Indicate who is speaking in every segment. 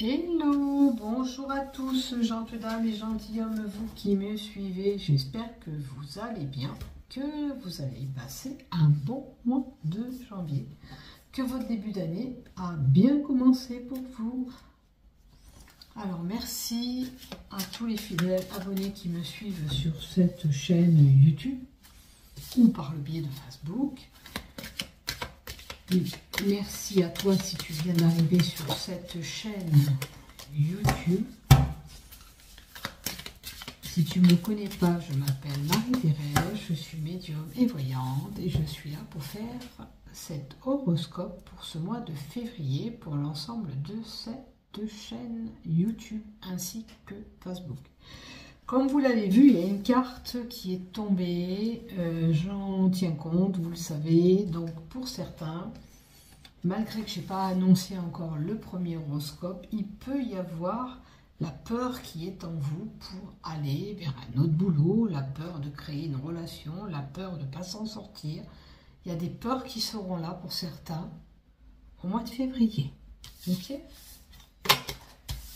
Speaker 1: Hello, bonjour à tous, gentes dames et gentilshommes, vous qui me suivez. J'espère que vous allez bien, que vous allez passer un bon mois de janvier, que votre début d'année a bien commencé pour vous. Alors, merci à tous les fidèles abonnés qui me suivent sur cette chaîne YouTube ou par le biais de Facebook. Et merci à toi si tu viens d'arriver sur cette chaîne YouTube. Si tu ne me connais pas, je m'appelle Marie-Thérèse, je suis médium et voyante et je suis là pour faire cet horoscope pour ce mois de février pour l'ensemble de cette chaîne YouTube ainsi que Facebook. Comme vous l'avez vu, il y a une carte qui est tombée, j'en tiens compte, vous le savez. Donc pour certains, malgré que je n'ai pas annoncé encore le premier horoscope, il peut y avoir la peur qui est en vous pour aller vers un autre boulot, la peur de créer une relation, la peur de ne pas s'en sortir. Il y a des peurs qui seront là pour certains au mois de février. Ok ?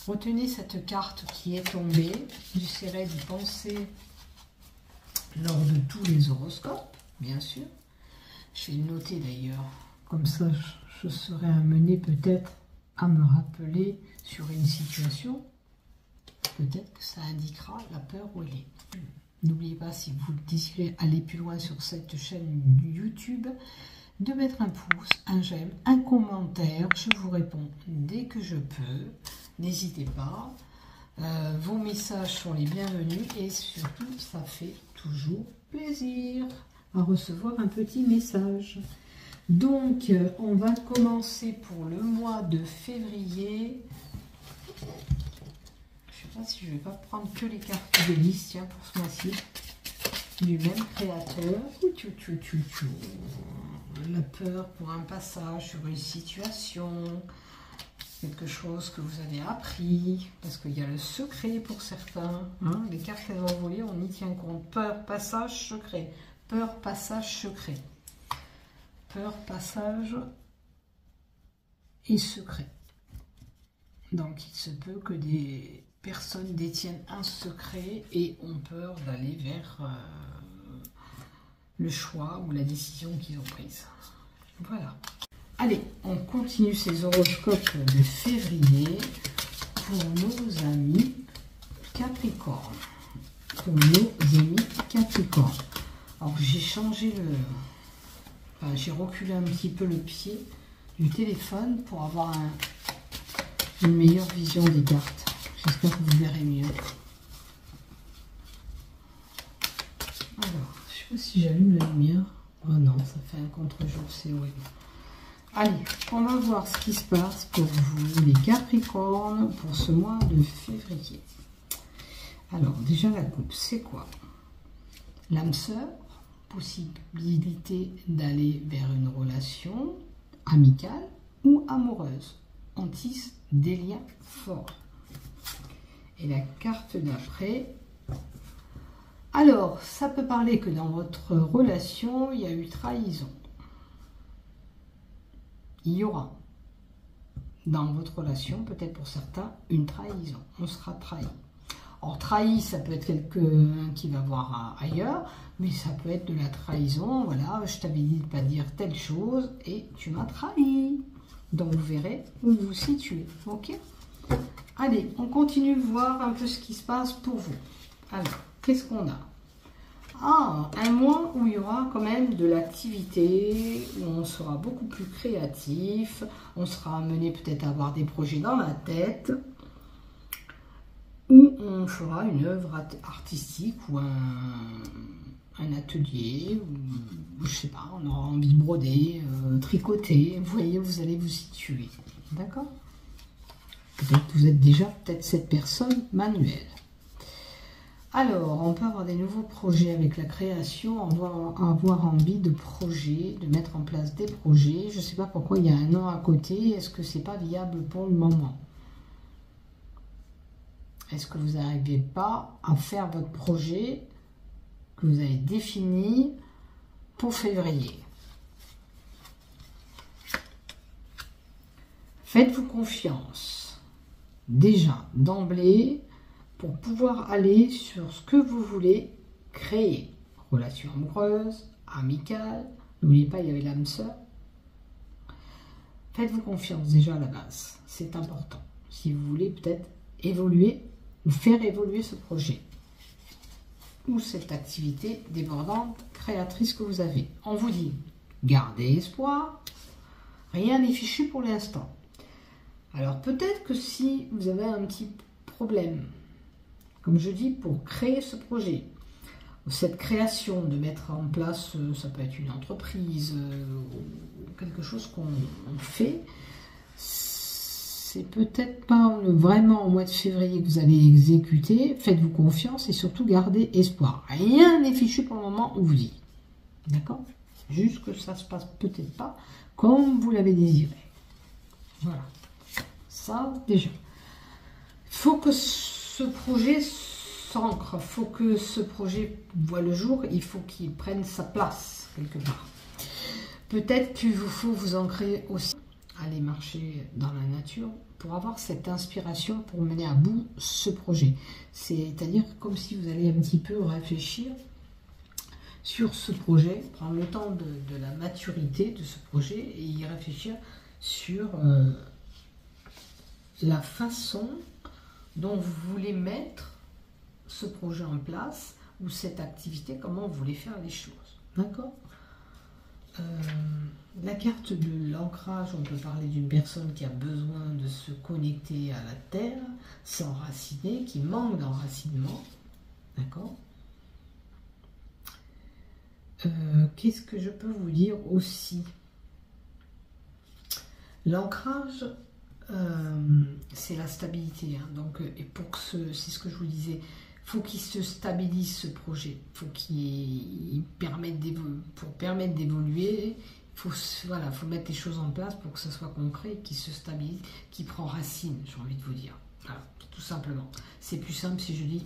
Speaker 1: Retenez cette carte qui est tombée. J'essaierai d'y penser lors de tous les horoscopes, bien sûr. Je vais le noter d'ailleurs. Comme ça, je serai amenée peut-être à me rappeler sur une situation. Peut-être que ça indiquera la peur où elle est. N'oubliez pas, si vous désirez aller plus loin sur cette chaîne YouTube, de mettre un pouce, un j'aime, un commentaire. Je vous réponds dès que je peux. N'hésitez pas, vos messages sont les bienvenus et surtout ça fait toujours plaisir à recevoir un petit message. Donc on va commencer pour le mois de février. Je ne sais pas si je ne vais pas prendre que les cartes de liste, tiens, pour ce mois-ci, du même créateur. La peur pour un passage sur une situation. Quelque chose que vous avez appris, parce qu'il y a le secret pour certains. Hein, les cartes qu'elles ont envolées, on y tient compte. Peur, passage, secret. Peur, passage, secret. Peur, passage et secret. Donc il se peut que des personnes détiennent un secret et ont peur d'aller vers le choix ou la décision qu'ils ont prise. Voilà. Allez, on continue ces horoscopes de février pour nos amis Capricorne. Pour nos amis Capricorne. Alors, j'ai changé j'ai reculé un petit peu le pied du téléphone pour avoir une meilleure vision des cartes. J'espère que vous verrez mieux. Alors, je ne sais pas si j'allume la lumière. Oh non, ça fait un contre-jour, c'est horrible. Allez, on va voir ce qui se passe pour vous, les Capricornes, pour ce mois de février. Alors, déjà, la coupe, c'est quoi? L'âme sœur, possibilité d'aller vers une relation amicale ou amoureuse. On tisse des liens forts. Et la carte d'après. Alors, ça peut parler que dans votre relation, il y a eu trahison. Il y aura dans votre relation, peut-être pour certains, une trahison. On sera trahi. Or, trahi, ça peut être quelqu'un qui va voir ailleurs, mais ça peut être de la trahison. Voilà, je t'avais dit de ne pas dire telle chose et tu m'as trahi. Donc, vous verrez où vous vous situez. Ok? Allez, on continue de voir un peu ce qui se passe pour vous. Alors, qu'est-ce qu'on a? Ah, un mois où il y aura quand même de l'activité, où on sera beaucoup plus créatif, on sera amené peut-être à avoir des projets dans la tête, où on fera une œuvre artistique ou un atelier, ou je sais pas, on aura envie de broder, tricoter, vous voyez, vous allez vous situer, d'accord? Peut-être que vous êtes déjà cette personne manuelle. Alors, on peut avoir des nouveaux projets avec la création, avoir envie de projets, de mettre en place des projets. Je ne sais pas pourquoi il y a un an à côté. Est-ce que ce n'est pas viable pour le moment? Est-ce que vous n'arrivez pas à faire votre projet que vous avez défini pour février? Faites-vous confiance. déjà d'emblée pour pouvoir aller sur ce que vous voulez créer. Relation amoureuse, amicale, n'oubliez pas, il y avait l'âme sœur. Faites-vous confiance déjà à la base, c'est important. Si vous voulez peut-être évoluer ou faire évoluer ce projet ou cette activité débordante, créatrice que vous avez. On vous dit, gardez espoir, rien n'est fichu pour l'instant. Alors peut-être que si vous avez un petit problème, comme je dis, pour créer ce projet, cette création, de mettre en place, ça peut être une entreprise, ou quelque chose qu'on fait, c'est peut-être pas vraiment au mois de février que vous allez exécuter. Faites-vous confiance et surtout gardez espoir. Rien n'est fichu pour le moment, on vous dit. D'accord? Juste que ça se passe peut-être pas comme vous l'avez désiré. Voilà. Ça, déjà. Il faut que ce projet s'ancre, il faut que ce projet voit le jour, il faut qu'il prenne sa place quelque part. Peut-être qu'il vous faut vous ancrer aussi, aller marcher dans la nature pour avoir cette inspiration pour mener à bout ce projet. C'est-à-dire comme si vous allez un petit peu réfléchir sur ce projet, prendre le temps de la maturité de ce projet et y réfléchir sur la façon dont vous voulez mettre ce projet en place ou cette activité, comment vous voulez faire les choses. D'accord? La carte de l'ancrage, on peut parler d'une personne qui a besoin de se connecter à la terre, s'enraciner, qui manque d'enracinement. D'accord? Qu'est-ce que je peux vous dire aussi? L'ancrage, c'est la stabilité. Hein. Donc, et pour que c'est ce que je vous disais, faut qu'il se stabilise ce projet. Faut qu'il permette pour permettre d'évoluer. Voilà, faut mettre les choses en place pour que ça soit concret, qu'il se stabilise, qu'il prend racine. J'ai envie de vous dire. Voilà, tout simplement. C'est plus simple si je dis,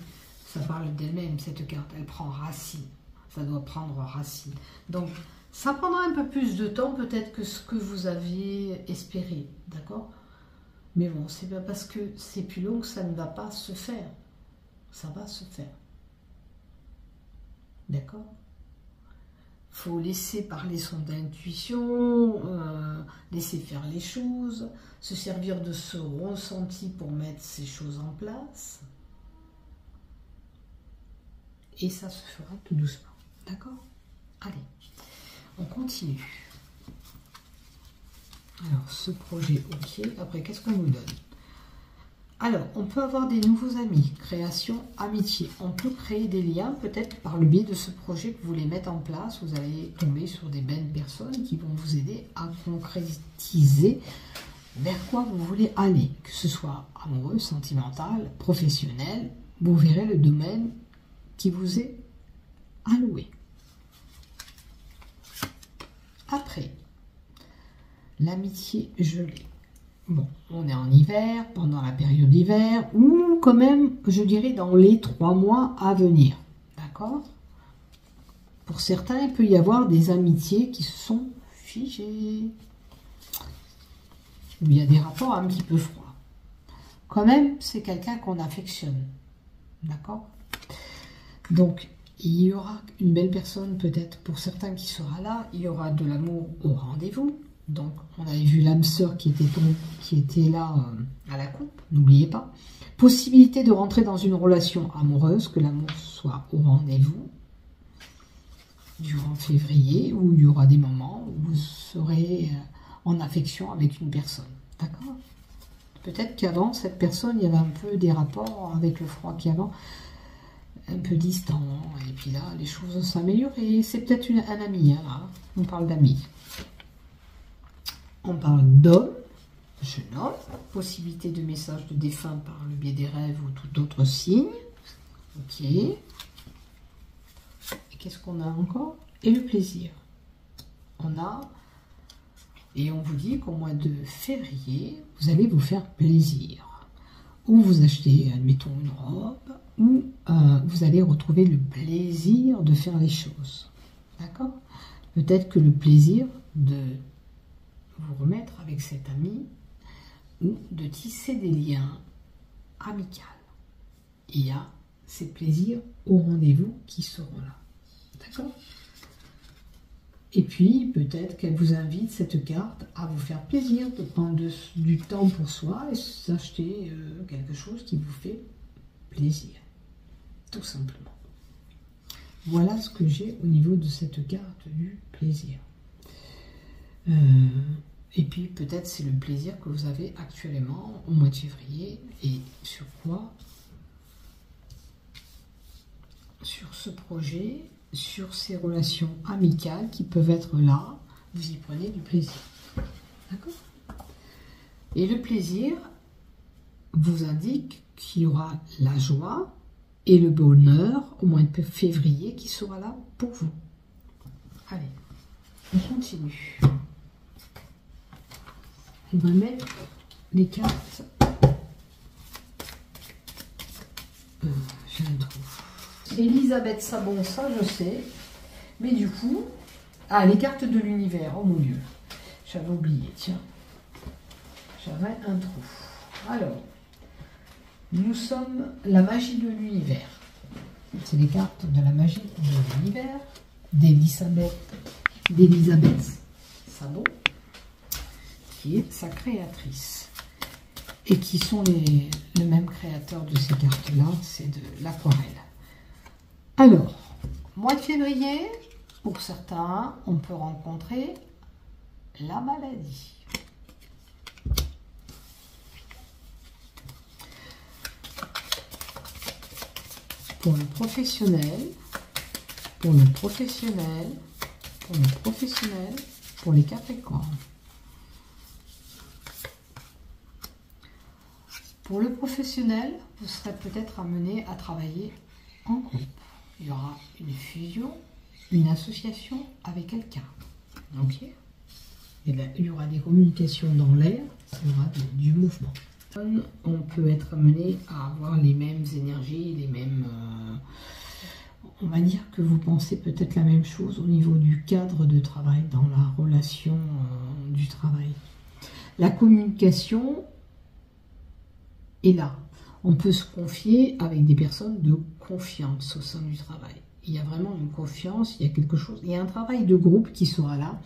Speaker 1: ça parle d'elle-même cette carte. Elle prend racine. Ça doit prendre racine. Donc, ça prendra un peu plus de temps peut-être que ce que vous aviez espéré, d'accord? Mais bon, c'est pas parce que c'est plus long que ça ne va pas se faire. Ça va se faire. D'accord? Il faut laisser parler son intuition, laisser faire les choses, se servir de ce ressenti pour mettre ces choses en place. Et ça se fera tout doucement. D'accord? Allez, on continue. Alors, ce projet, ok. Après, qu'est-ce qu'on nous donne? Alors, on peut avoir des nouveaux amis, création, amitié. On peut créer des liens, peut-être par le biais de ce projet que vous voulez mettre en place. Vous allez tomber sur des belles personnes qui vont vous aider à concrétiser vers quoi vous voulez aller. Que ce soit amoureux, sentimental, professionnel, vous verrez le domaine qui vous est alloué. Après, l'amitié gelée. Bon, on est en hiver, pendant la période d'hiver, ou quand même, je dirais, dans les 3 mois à venir. D'accord? Pour certains, il peut y avoir des amitiés qui se sont figées. Il y a des rapports un petit peu froids. Quand même, c'est quelqu'un qu'on affectionne. D'accord? Donc, il y aura une belle personne, peut-être, pour certains qui sera là. Il y aura de l'amour au rendez-vous. Donc, on avait vu l'âme sœur qui était là à la coupe, n'oubliez pas. Possibilité de rentrer dans une relation amoureuse, que l'amour soit au rendez-vous durant février, où il y aura des moments où vous serez en affection avec une personne. D'accord? Peut-être qu'avant, cette personne, il y avait un peu des rapports avec le froid qu'il y avait, un peu distant. Et puis là, les choses vont s'améliorer. C'est peut-être un ami, hein, là. On parle d'amis. On parle d'homme, jeune homme, possibilité de message de défunt par le biais des rêves ou tout autre signe. Ok. Et qu'est-ce qu'on a encore? Et le plaisir. On a, et on vous dit qu'au mois de février, vous allez vous faire plaisir. Ou vous achetez, admettons, une robe, ou vous allez retrouver le plaisir de faire les choses. D'accord? Peut-être que le plaisir de vous remettre avec cet ami ou de tisser des liens amicale. Il y a ces plaisirs au rendez-vous qui seront là. D'accord? Et puis, peut-être qu'elle vous invite, cette carte, à vous faire plaisir, de prendre du temps pour soi et s'acheter quelque chose qui vous fait plaisir. Tout simplement. Voilà ce que j'ai au niveau de cette carte du plaisir. Et puis, peut-être c'est le plaisir que vous avez actuellement au mois de février. Et sur quoi? Sur ce projet, sur ces relations amicales qui peuvent être là, vous y prenez du plaisir. D'accord? Et le plaisir vous indique qu'il y aura la joie et le bonheur au mois de février qui sera là pour vous. Allez, on continue. On va mettre les cartes. J'ai un trou. Elisabeth Sabon, ça je sais. Mais du coup, les cartes de l'univers, oh mon Dieu. J'avais oublié, tiens. J'avais un trou. Alors, nous sommes la magie de l'univers. C'est les cartes de la magie de l'univers d'Elisabeth Sabon, qui est sa créatrice. Et qui sont le même créateur de ces cartes-là, c'est de l'aquarelle. Alors, mois de février, pour certains, on peut rencontrer la maladie. Pour le professionnel, pour le professionnel, pour le professionnel, pour les Capricornes. Pour le professionnel, vous serez peut-être amené à travailler en groupe. Il y aura une fusion, une association avec quelqu'un. Ok? Et là, il y aura des communications dans l'air, il y aura du mouvement. On peut être amené à avoir les mêmes énergies, les mêmes... on va dire que vous pensez peut-être la même chose au niveau du cadre de travail, dans la relation du travail. La communication est là. On peut se confier avec des personnes de confiance au sein du travail. Il y a vraiment une confiance, il y a quelque chose, il y a un travail de groupe qui sera là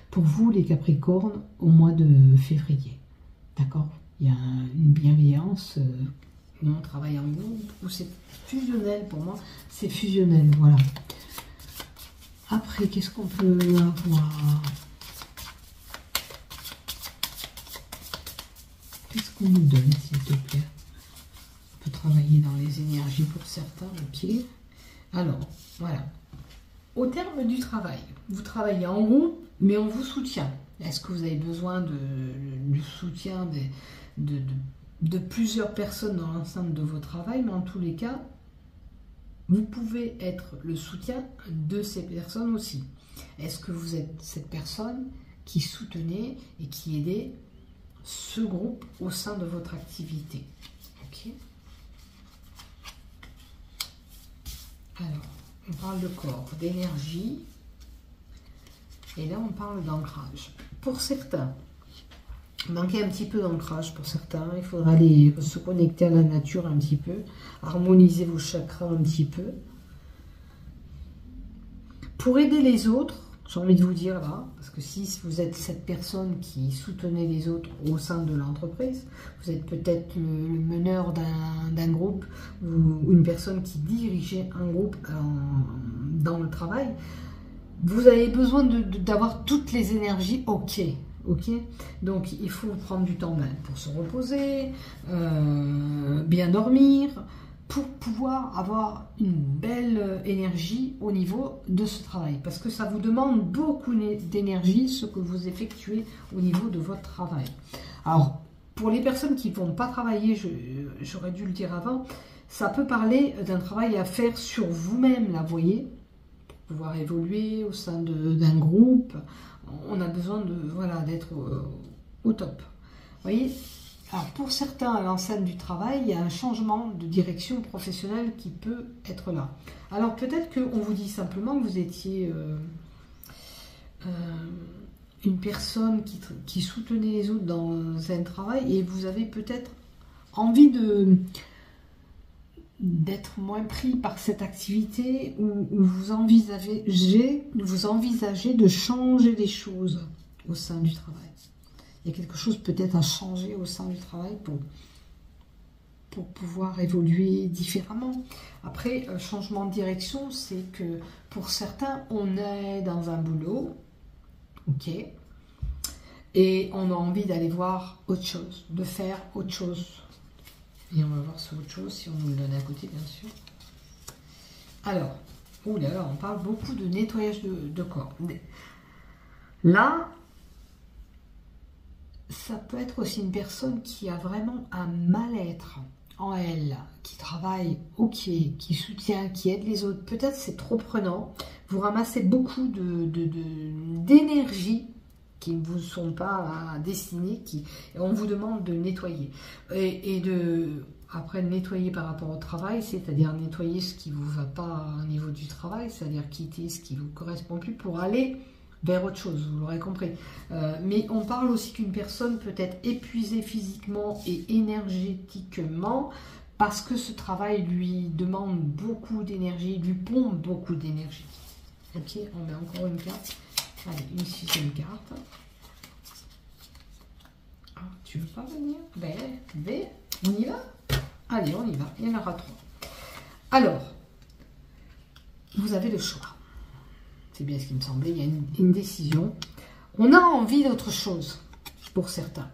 Speaker 1: pour vous les Capricornes au mois de février. D'accord? Il y a une bienveillance, on travaille en groupe, ou c'est fusionnel pour moi, c'est fusionnel, voilà. Après, qu'est-ce qu'on peut avoir? Qu'est-ce qu'on nous donne, s'il te plaît? On peut travailler dans les énergies pour certains, ok. Alors, voilà. Au terme du travail, vous travaillez en groupe, mais on vous soutient. Est-ce que vous avez besoin du soutien de plusieurs personnes dans l'enceinte de vos travail? Mais en tous les cas, vous pouvez être le soutien de ces personnes aussi. Est-ce que vous êtes cette personne qui soutenait et qui aidait ce groupe au sein de votre activité? Ok. Alors, on parle de corps, d'énergie, et là on parle d'ancrage. Pour certains, manquer un petit peu d'ancrage pour certains, il faudra aller se connecter à la nature un petit peu, harmoniser vos chakras un petit peu. Pour aider les autres, j'ai envie de vous dire là, parce que si vous êtes cette personne qui soutenait les autres au sein de l'entreprise, vous êtes peut-être le meneur d'un groupe ou une personne qui dirigeait un groupe dans le travail, vous avez besoin d'avoir toutes les énergies ok. Donc il faut prendre du temps pour se reposer, bien dormir, pour pouvoir avoir une belle énergie au niveau de ce travail. Parce que ça vous demande beaucoup d'énergie, ce que vous effectuez au niveau de votre travail. Alors, pour les personnes qui ne vont pas travailler, j'aurais dû le dire avant, ça peut parler d'un travail à faire sur vous-même, là, vous voyez, pour pouvoir évoluer au sein d'un groupe. On a besoin d'être au top. Vous voyez? Alors, pour certains, à l'enceinte du travail, il y a un changement de direction professionnelle qui peut être là. Alors, peut-être qu'on vous dit simplement que vous étiez une personne qui soutenait les autres dans un travail et vous avez peut-être envie d'être moins pris par cette activité où vous envisagez de changer les choses au sein du travail. Il y a quelque chose peut-être à changer au sein du travail pour pouvoir évoluer différemment. Après, changement de direction, c'est que pour certains, on est dans un boulot, ok, et on a envie d'aller voir autre chose, de faire autre chose. Et on va voir ce autre chose si on nous le donne à côté, bien sûr. Alors, oulala, on parle beaucoup de nettoyage de corps. Là, ça peut être aussi une personne qui a vraiment un mal-être en elle, qui travaille, ok, qui soutient, qui aide les autres. Peut-être c'est trop prenant. Vous ramassez beaucoup d'énergie qui ne vous sont pas destinées, et on vous demande de nettoyer. Après, nettoyer par rapport au travail, c'est-à-dire nettoyer ce qui ne vous va pas au niveau du travail, c'est-à-dire quitter ce qui ne vous correspond plus pour aller vers autre chose, vous l'aurez compris. Mais on parle aussi qu'une personne peut être épuisée physiquement et énergétiquement parce que ce travail lui demande beaucoup d'énergie, lui pompe beaucoup d'énergie. Ok, on met encore une carte. Allez, une 6e carte. Ah, tu veux pas venir? Ben, on y va? Allez, on y va. Il y en aura 3. Alors, vous avez le choix. C'est bien ce qui me semblait. Il y a une décision. On a envie d'autre chose pour certains.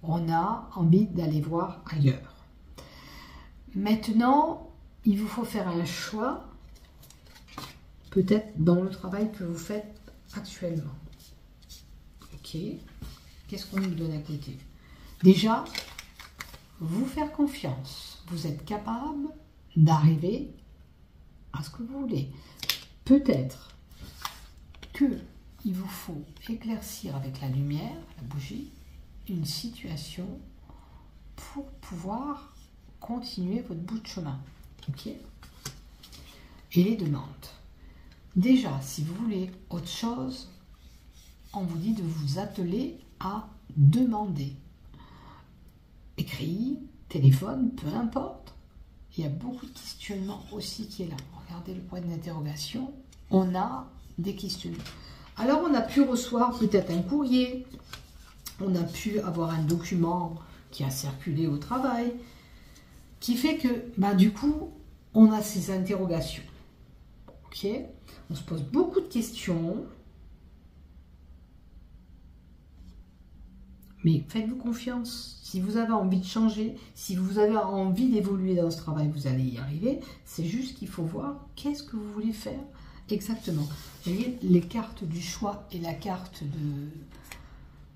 Speaker 1: On a envie d'aller voir ailleurs. Maintenant, il vous faut faire un choix, peut-être dans le travail que vous faites actuellement. Ok. Qu'est-ce qu'on nous donne à côté? Déjà, vous faire confiance. Vous êtes capable d'arriver à ce que vous voulez. Peut-être qu'il vous faut éclaircir avec la lumière, la bougie, une situation pour pouvoir continuer votre bout de chemin. Ok. Et les demandes. Déjà, si vous voulez autre chose, on vous dit de vous atteler à demander. Écrit, téléphone, peu importe. Il y a beaucoup de questionnements aussi qui est là. Regardez le point d'interrogation. On a des questionnements. Alors, on a pu recevoir peut-être un courrier. On a pu avoir un document qui a circulé au travail. Qui fait que, du coup, on a ces interrogations. Ok? On se pose beaucoup de questions. Mais faites-vous confiance. Si vous avez envie de changer, si vous avez envie d'évoluer dans ce travail, vous allez y arriver. C'est juste qu'il faut voir qu'est-ce que vous voulez faire exactement. Vous voyez, les cartes du choix et la carte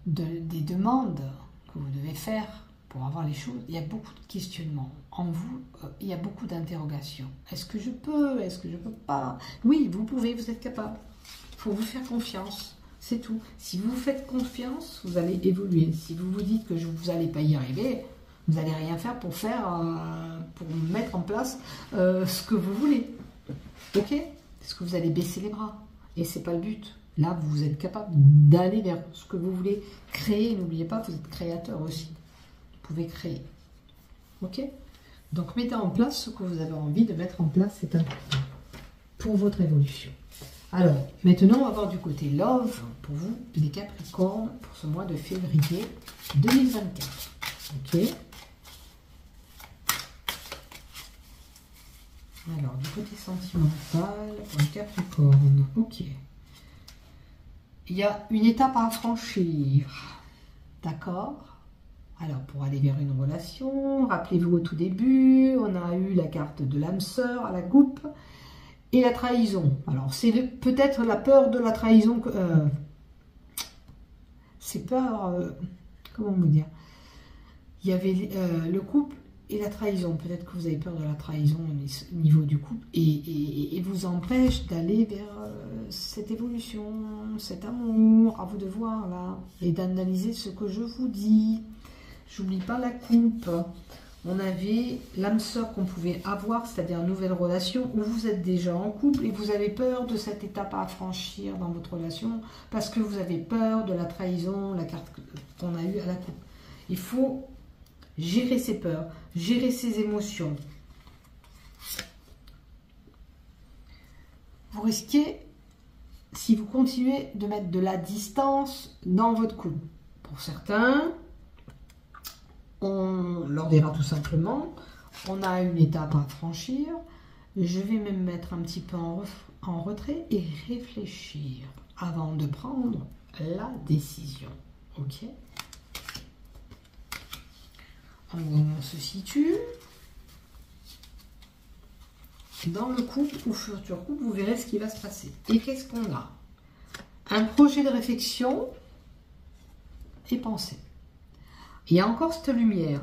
Speaker 1: des demandes que vous devez faire pour avoir les choses, il y a beaucoup de questionnements. En vous, il y a beaucoup d'interrogations. Est-ce que je peux? Est-ce que je ne peux pas? Oui, vous pouvez, vous êtes capable. Il faut vous faire confiance. C'est tout. Si vous vous faites confiance, vous allez évoluer. Si vous vous dites que vous n'allez pas y arriver, vous n'allez rien faire pour mettre en place ce que vous voulez. Ok? Parce que vous allez baisser les bras. Et ce n'est pas le but. Là, vous êtes capable d'aller vers ce que vous voulez créer. N'oubliez pas, vous êtes créateur aussi. Vous pouvez créer. Ok? Donc, mettez en place ce que vous avez envie de mettre en place. C'est important pour votre évolution. Alors, maintenant, on va voir du côté Love pour vous, les Capricornes, pour ce mois de février 2024. Ok. Alors, du côté sentimental, pour les Capricornes. Ok. Il y a une étape à franchir. D'accord? Alors, pour aller vers une relation, rappelez-vous au tout début, on a eu la carte de l'âme sœur à la coupe. Et la trahison. Alors, c'est peut-être la peur de la trahison. C'est peur... comment vous dire? Il y avait le couple et la trahison. Peut-être que vous avez peur de la trahison au niveau du couple. Et vous empêche d'aller vers cette évolution, cet amour. À vous de voir, là. Et d'analyser ce que je vous dis. J'oublie pas la coupe. On avait l'âme sœur qu'on pouvait avoir, c'est-à-dire une nouvelle relation où vous êtes déjà en couple et vous avez peur de cette étape à franchir dans votre relation parce que vous avez peur de la trahison, la carte qu'on a eue à la coupe. Il faut gérer ses peurs, gérer ses émotions. vous risquez, si vous continuez, de mettre de la distance dans votre couple. Pour certains, on leur dira tout simplement, on a une étape à franchir, je vais me mettre un petit peu en retrait et réfléchir avant de prendre la décision. Ok? On se situe dans le couple ou futur couple, vous verrez ce qui va se passer. Et qu'est-ce qu'on a? Un projet de réflexion et pensée. Il y a encore cette lumière.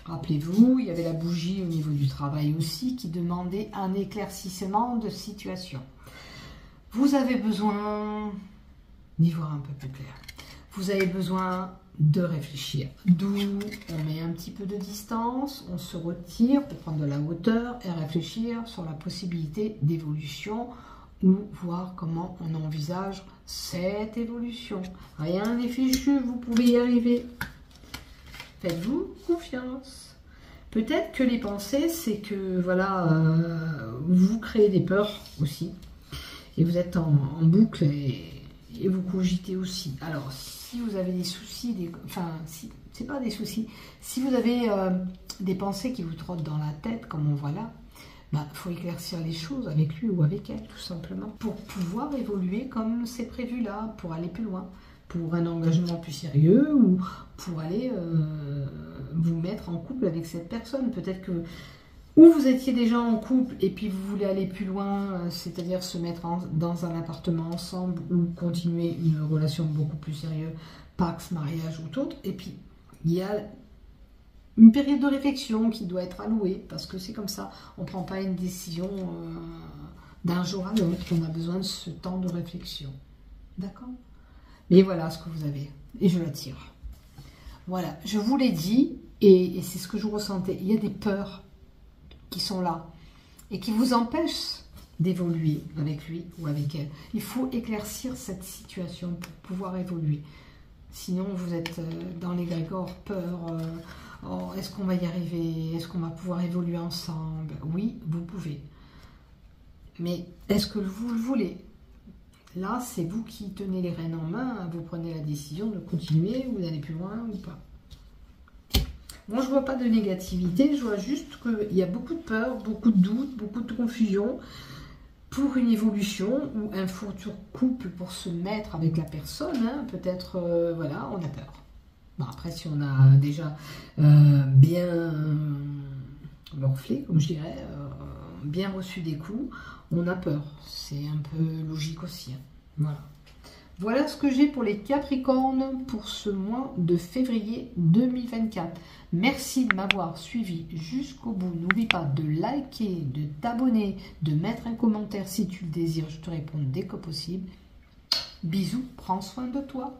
Speaker 1: Rappelez-vous, il y avait la bougie au niveau du travail aussi qui demandait un éclaircissement de situation. Vous avez besoin d'y voir un peu plus clair. Vous avez besoin de réfléchir. D'où on met un petit peu de distance, on se retire pour prendre de la hauteur et réfléchir sur la possibilité d'évolution ou voir comment on envisage cette évolution. Rien n'est fichu, vous pouvez y arriver. Faites-vous confiance. Peut-être que les pensées, c'est que voilà, vous créez des peurs aussi. Et vous êtes en boucle et vous cogitez aussi. Alors, si vous avez des soucis, c'est pas des soucis. Si vous avez des pensées qui vous trottent dans la tête, comme on voit là, faut éclaircir les choses avec lui ou avec elle, tout simplement. Pour pouvoir évoluer comme c'est prévu là, pour aller plus loin. Pour un engagement plus sérieux ou pour aller vous mettre en couple avec cette personne. Peut-être que ou vous étiez déjà en couple et puis vous voulez aller plus loin, c'est-à-dire se mettre dans un appartement ensemble ou continuer une relation beaucoup plus sérieuse, pax, mariage ou autre. Et puis il y a une période de réflexion qui doit être allouée parce que c'est comme ça. On ne prend pas une décision d'un jour à l'autre. On a besoin de ce temps de réflexion. D'accord ? Mais voilà ce que vous avez. Et je l'attire. Voilà, je vous l'ai dit, et c'est ce que je ressentais. Il y a des peurs qui sont là et qui vous empêchent d'évoluer avec lui ou avec elle. Il faut éclaircir cette situation pour pouvoir évoluer. Sinon, vous êtes dans l'égrégore, peur. Oh, est-ce qu'on va y arriver? Est-ce qu'on va pouvoir évoluer ensemble? Oui, vous pouvez. Mais est-ce que vous le voulez? Là, c'est vous qui tenez les rênes en main, vous prenez la décision de continuer ou d'aller plus loin ou pas. Moi, je ne vois pas de négativité, je vois juste qu'il y a beaucoup de peur, beaucoup de doutes, beaucoup de confusion pour une évolution ou un futur couple pour se mettre avec la personne. Hein, peut-être, voilà, on a peur. Bon, après, si on a déjà bien morflé, comme je dirais, bien reçu des coups, on a peur. C'est un peu logique aussi. Hein. Voilà. Voilà ce que j'ai pour les Capricornes pour ce mois de février 2024. Merci de m'avoir suivi jusqu'au bout. N'oublie pas de liker, de t'abonner, de mettre un commentaire si tu le désires. Je te réponds dès que possible. Bisous, prends soin de toi.